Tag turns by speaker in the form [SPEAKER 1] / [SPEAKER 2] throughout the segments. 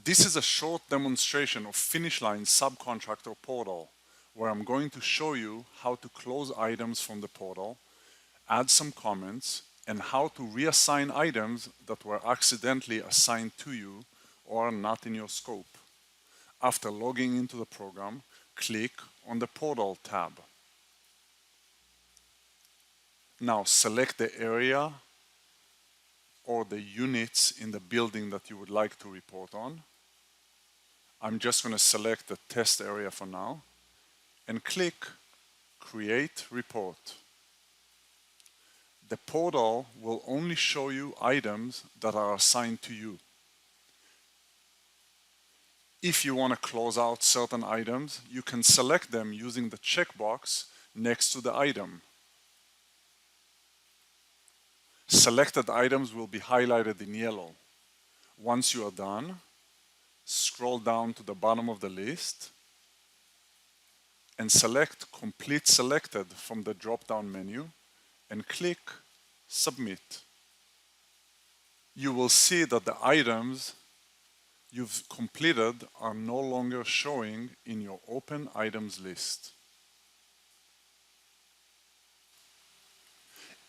[SPEAKER 1] This is a short demonstration of FinishLine Subcontractor portal, where I'm going to show you how to close items from the portal, add some comments, and how to reassign items that were accidentally assigned to you or not in your scope. After logging into the program, click on the Portal tab. Now select the area or the units in the building that you would like to report on. I'm just going to select the test area for now and click Create Report. The portal will only show you items that are assigned to you. If you want to close out certain items, you can select them using the checkbox next to the item. Selected items will be highlighted in yellow. Once you are done, scroll down to the bottom of the list and select Complete Selected from the drop-down menu and click Submit. You will see that the items you've completed are no longer showing in your Open Items list.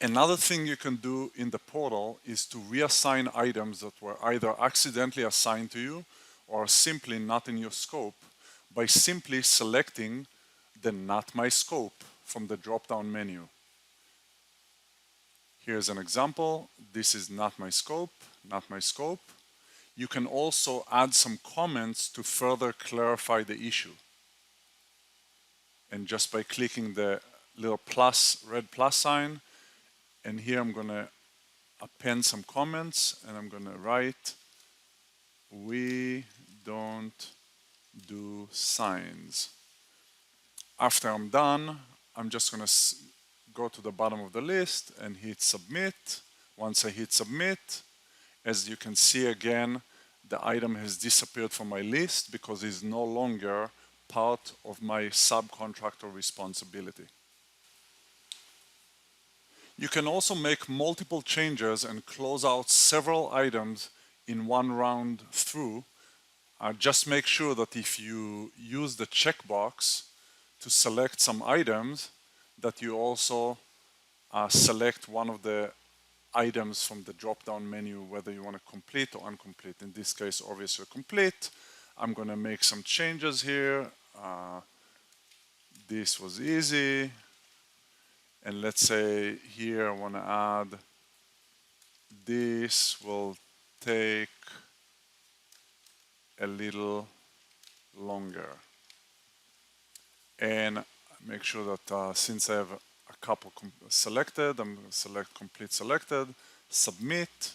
[SPEAKER 1] Another thing you can do in the portal is to reassign items that were either accidentally assigned to you or simply not in your scope by simply selecting the Not My Scope from the drop-down menu. Here's an example. This is not my scope, not my scope. You can also add some comments to further clarify the issue. And just by clicking the little plus, red plus sign, and here I'm going to append some comments and I'm going to write, we don't do signs. After I'm done, I'm just going to go to the bottom of the list and hit submit. Once I hit submit, as you can see again, the item has disappeared from my list because it's no longer part of my subcontractor responsibility. You can also make multiple changes and close out several items in one round through. Just make sure that if you use the checkbox to select some items, that you also select one of the items from the drop-down menu, whether you want to complete or incomplete. In this case, obviously complete. I'm going to make some changes here. This was easy. And let's say here I want to add, this will take a little longer. And make sure that since I have a couple selected, I'm going to select complete selected, submit,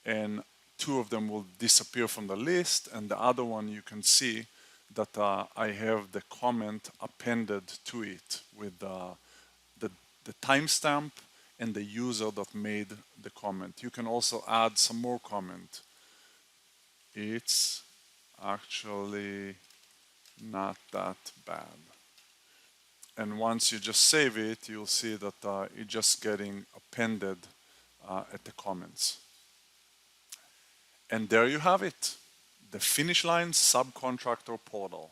[SPEAKER 1] and two of them will disappear from the list, and the other one you can see that I have the comment appended to it with the timestamp and the user that made the comment. You can also add some more comment. It's actually not that bad. And once you just save it, you'll see that it's just getting appended at the comments. And there you have it, the FinishLine Subcontractor portal.